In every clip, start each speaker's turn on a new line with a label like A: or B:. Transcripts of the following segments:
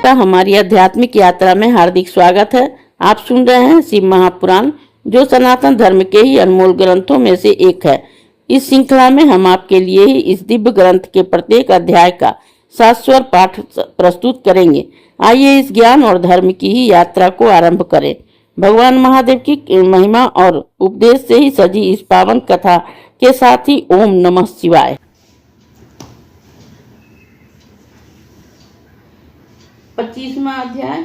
A: आपका हमारी आध्यात्मिक यात्रा में हार्दिक स्वागत है। आप सुन रहे हैं शिव महापुराण, जो सनातन धर्म के ही अनमोल ग्रंथों में से एक है। इस श्रृंखला में हम आपके लिए ही इस दिव्य ग्रंथ के प्रत्येक अध्याय का शाश्वत पाठ प्रस्तुत करेंगे। आइए इस ज्ञान और धर्म की ही यात्रा को आरंभ करें। भगवान महादेव की महिमा और उपदेश से ही सजी इस पावन कथा के साथ ही ओम नमः शिवाय। 25वां अध्याय,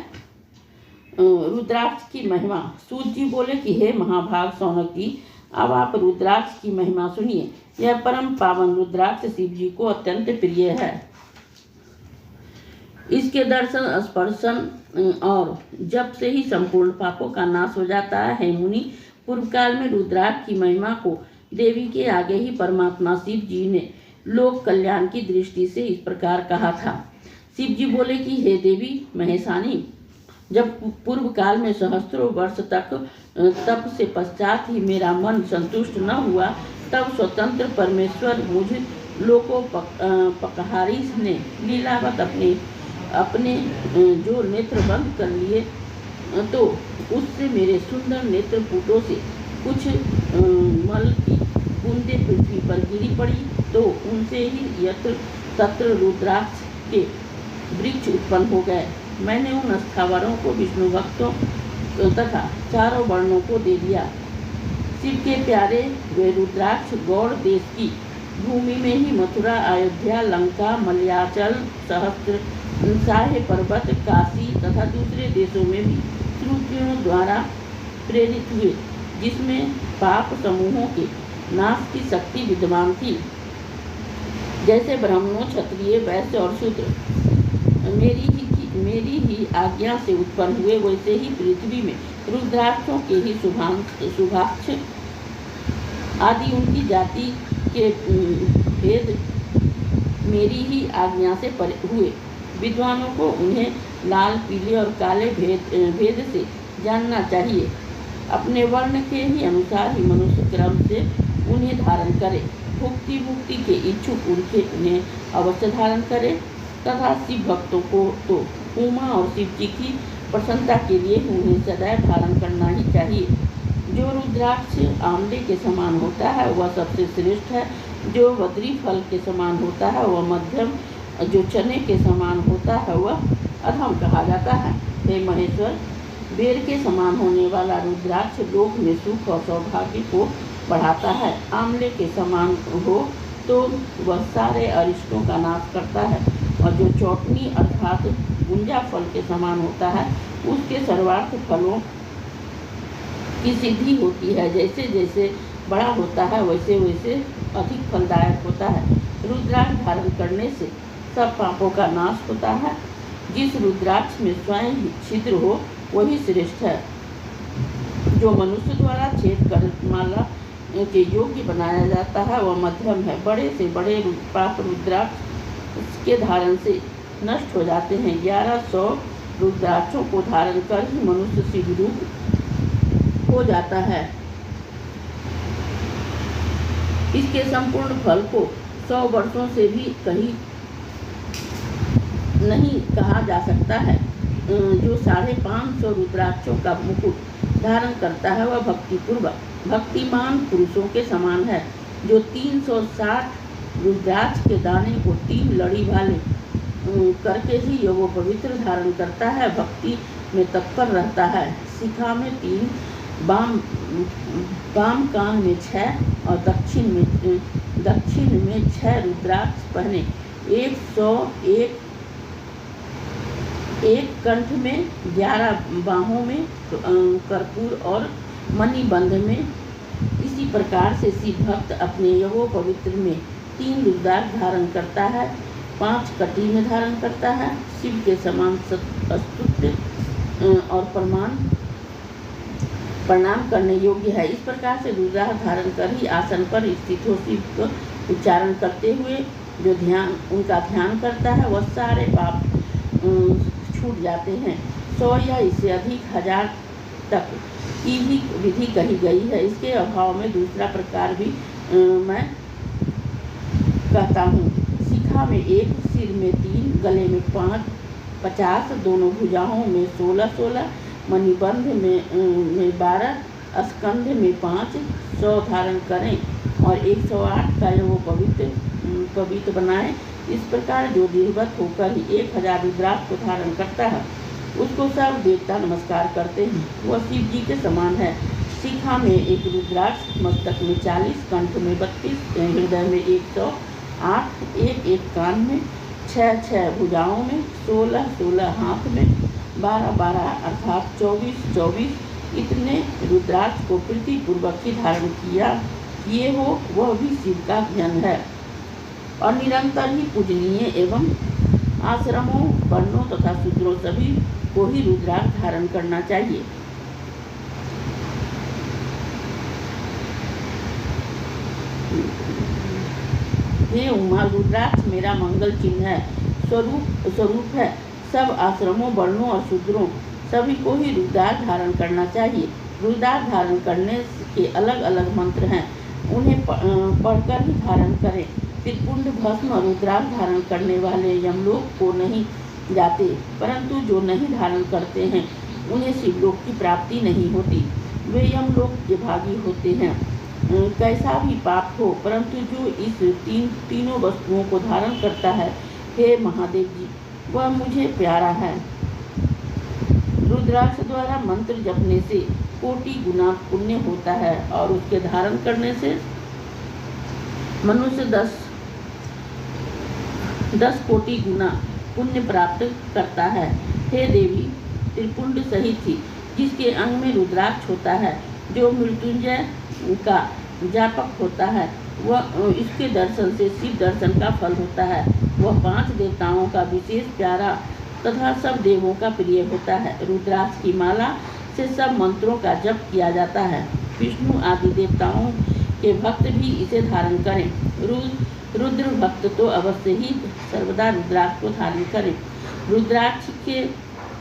A: रुद्राक्ष की महिमा। सूत जी बोले कि हे महाभाग सौनक जी, अब आप रुद्राक्ष की महिमा सुनिए। यह परम पावन रुद्राक्ष शिव जी को अत्यंत प्रिय है। इसके दर्शन, स्पर्शन और जप से ही संपूर्ण पापों का नाश हो जाता है। हे मुनि, पूर्व काल में रुद्राक्ष की महिमा को देवी के आगे ही परमात्मा शिव जी ने लोक कल्याण की दृष्टि से इस प्रकार कहा था। शिव जी बोले कि हे देवी महेशानी, जब पूर्व काल में सहस्त्रों वर्ष तक तप से पश्चात ही मेरा मन संतुष्ट न हुआ, तब स्वतंत्र परमेश्वर मुझ लोकोपहारी ने लीलावत अपने जो नेत्र बंद कर लिए, तो उससे मेरे सुंदर नेत्रपुटों से कुछ मल की बूंदें पृथ्वी पर गिरी पड़ी, तो उनसे ही यत्र तत्र रुद्राक्ष के वृक्ष उत्पन्न हो गए। मैंने उन स्थावरों को विष्णु भक्तों तथा चारों वर्णों को दे दिया। शिव के प्यारे वे रुद्राक्ष गौड़ देश की भूमि में ही मथुरा, अयोध्या, लंका, मलयाचल, सहस्त्र साहे पर्वत, काशी तथा दूसरे देशों में भी श्रुतियों द्वारा प्रेरित हुए, जिसमें पाप समूहों के नाश की शक्ति विद्यमान थी। जैसे ब्राह्मणों, क्षत्रिय, वैश्य और शूद्र मेरी ही आज्ञा से उत्पन्न हुए, वैसे ही पृथ्वी में रुद्राक्षों के ही शुभाक्ष आदि उनकी जाति के भेद मेरी ही आज्ञा से हुए। विद्वानों को उन्हें लाल, पीले और काले भेद से जानना चाहिए। अपने वर्ण के ही अनुसार ही मनुष्य क्रम से उन्हें धारण करे। भुक्ति मुक्ति के इच्छुक उन्हें अवश्य धारण करे, तथा शिव भक्तों को तो उमा और शिव जी की प्रसन्नता के लिए उन्हें सदैव धारण करना ही चाहिए। जो रुद्राक्ष आंवले के समान होता है वह सबसे श्रेष्ठ है। जो बद्री फल के समान होता है वह मध्यम, जो चने के समान होता है वह अधम कहा जाता है। हे महेश्वर, बेर के समान होने वाला रुद्राक्ष लोक में सुख और सौभाग्य को बढ़ाता है। आंवले के समान हो तो वह सारे अरिष्टों का नाश करता है, और जो चौटनी अर्थात गुंजा फल के समान होता है उसके सर्वार्थ फलों की सिद्धि होती है। जैसे जैसे बड़ा होता है वैसे वैसे अधिक फलदायक होता है। रुद्राक्ष धारण करने से सब पापों का नाश होता है। जिस रुद्राक्ष में स्वयं ही छिद्र हो वही श्रेष्ठ है। जो मनुष्य द्वारा छेद कर माला के योग्य बनाया जाता है वह मध्यम है। बड़े से बड़े पाप रुद्राक्ष के धारण से नष्ट हो जाते हैं। 1100 रुद्राक्षों को धारण कर ही मनुष्य शिव रूप हो जाता है। इसके संपूर्ण फल को 100 वर्षों से भी कहीं नहीं कहा जा सकता है। जो 550 रुद्राक्षों का मुकुट धारण करता है वह भक्तिपूर्वक भक्तिमान पुरुषों के समान है। जो 360 रुद्राक्ष के दाने को 3 लड़ी वाले करके ही योगो पवित्र धारण करता है, भक्ति में तत्पर रहता है। शिखा में 3, बाम कान में 6 और दक्षिण में 6 रुद्राक्ष पहने। 101 कंठ में, 11 बाहों में कर्पूर और मणिबंध में। इसी प्रकार से शिव भक्त अपने यहो पवित्र में 3 रुद्राक्ष धारण करता है, 5 कटी में धारण करता है। शिव के समान स्तुत्य और प्रणाम करने योग्य है। इस प्रकार से रुद्राक्ष धारण कर ही आसन पर स्थित हो शिव को उच्चारण करते हुए जो उनका ध्यान करता है वह सारे पाप छूट जाते हैं। 100 या इससे अधिक 1000 तक की भी विधि कही गई है। इसके अभाव में दूसरा प्रकार भी मैं कहता हूँ। शिखा में 1, सिर में 3, गले में 5 50, दोनों भुजाओं में 16-16, मणिबंध में 12, स्कंध में 5, 100 धारण करें और 108 का वो पवित्र बनाएं। इस प्रकार जो दीर्घवत होकर ही 1000 रुद्राक्ष को धारण करता है उसको सब देवता नमस्कार करते हैं। वह शिव जी के समान है। शिखा में 1 रुद्राक्ष, मस्तक में 40, कंठ में 32, हृदय में 108, 1 कान में, 6 भुजाओं में, 16 हाथ में, 12 अर्थात 24 इतने रुद्राक्ष को प्रीतिपूर्वक ही धारण किए हो, वह भी शिव का जन है और निरंतर ही पूजनीय एवं आश्रमों, वर्णों तथा शूद्रों सभी को ही रुद्राक्ष धारण करना चाहिए। हे उमा, रुद्राक्ष मेरा मंगल चिन्ह है, स्वरूप है। सब आश्रमों, वर्णों और शूद्रों सभी को ही रुद्राक्ष धारण करना चाहिए। रुद्राक्ष धारण करने के अलग अलग मंत्र हैं, उन्हें पढ़कर ही धारण करें। त्रिपुंड भस्म रुद्राक्ष धारण करने वाले यमलोक को नहीं जाते, परंतु जो नहीं धारण करते हैं उन्हें शिवलोक की प्राप्ति नहीं होती, वे यमलोक के भागी होते हैं। कैसा भी पाप हो, परंतु जो इस तीनों वस्तुओं को धारण करता है, हे महादेव जी, वह मुझे प्यारा है। रुद्राक्ष द्वारा मंत्र जपने से कोटि गुना पुण्य होता है और उसके धारण करने से मनुष्य 10 कोटि गुना पुण्य प्राप्त करता है। हे देवी, त्रिपुंड सही थी, जिसके अंग में रुद्राक्ष होता है, जो मृत्युंजय का जापक होता है, वह इसके दर्शन से शिव दर्शन का फल होता है। वह 5 देवताओं का विशेष प्यारा तथा सब देवों का प्रिय होता है। रुद्राक्ष की माला से सब मंत्रों का जप किया जाता है। विष्णु आदि देवताओं के भक्त भी इसे धारण करें। रुद्र भक्त तो अवश्य ही सर्वदा रुद्राक्ष को धारण करें। रुद्राक्ष के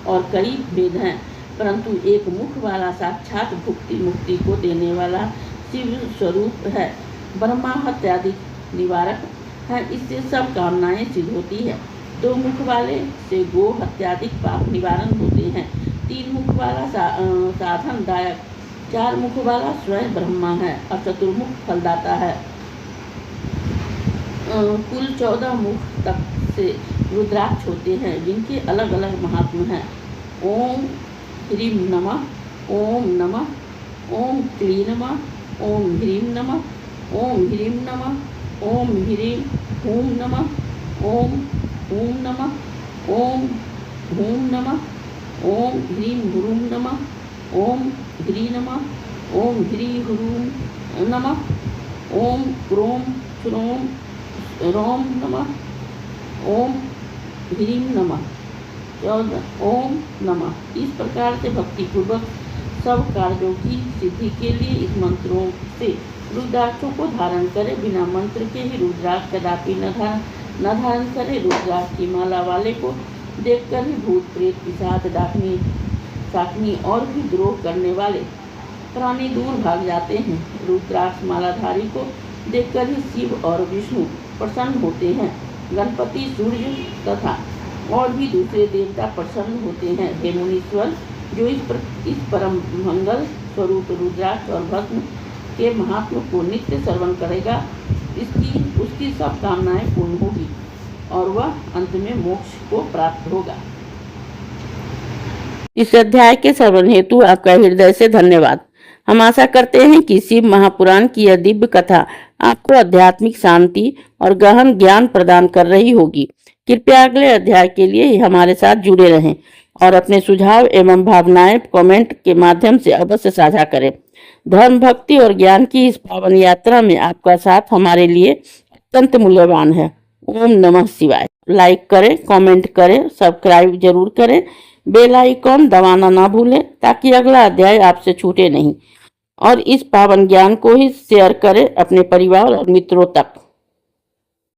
A: और कई भेद हैं, परंतु एक मुख वाला साक्षात भुक्ति मुक्ति को देने वाला शिव स्वरूप है। ब्रह्मा हत्यादि निवारक है, इससे सब कामनाएं सिद्ध होती है। 2 मुख वाले से गो हत्यादिक पाप निवारण होते हैं। 3 मुख वाला साधन दायक, 4 मुख वाला स्वयं ब्रह्मा है और चतुर्मुख फलदाता है। कुल 14 मुख तक से रुद्राक्ष होते हैं, जिनके अलग अलग महात्म हैं। ओम ह्रीं नमः, ओम नमः, ओम क्लीं नमः, ओम ह्रीं नमः, ओम ह्रीं नमः, ओम ह्रीं हूं नमः, ओम हूं नमः, ओम हूं नमः, ओम ह्रीं हुरूं नमः, ओम ह्रीं नमः, ओम ह्रीं हुरूं नमः, ओम क्रोम श्रोम रोम नमः, ओम ह्रीं नमः, 14 ओम नमः। इस प्रकार से भक्तिपूर्वक सब कार्यों की सिद्धि के लिए इस मंत्रों से रुद्राक्षों को धारण करें। बिना मंत्र के ही रुद्राक्ष कदापि न धारण करें। रुद्राक्ष की माला वाले को देखकर ही भूत प्रेत पिशाच डाकनी शाकनी और भी द्रोह करने वाले प्राणी दूर भाग जाते हैं। रुद्राक्ष मालाधारी को देखकर ही शिव और विष्णु प्रसन्न होते हैं। गणपति, सूर्य तथा और भी दूसरे देवता प्रसन्न होते हैं। हे मुनीश्वर, जो इस परम मंगल स्वरूप रुद्राक्ष और भस्म के महात्म को नित्य श्रवण करेगा, उसकी सब कामनाएं पूर्ण होगी और वह अंत में मोक्ष को प्राप्त होगा। इस अध्याय के श्रवण हेतु आपका हृदय से धन्यवाद। हम आशा करते हैं कि शिव महापुराण की यह दिव्य कथा आपको आध्यात्मिक शांति और गहन ज्ञान प्रदान कर रही होगी। कृपया अगले अध्याय के लिए हमारे साथ जुड़े रहें और अपने सुझाव एवं भावनाएं कमेंट के माध्यम से अवश्य साझा करें। धर्म, भक्ति और ज्ञान की इस पावन यात्रा में आपका साथ हमारे लिए अत्यंत मूल्यवान है। ओम नमः शिवाय। लाइक करें, कमेंट करें, सब्सक्राइब जरूर करें, बेल आइकॉन दबाना ना भूलें ताकि अगला अध्याय आपसे छूटे नहीं, और इस पावन ज्ञान को ही शेयर करें अपने परिवार और मित्रों तक।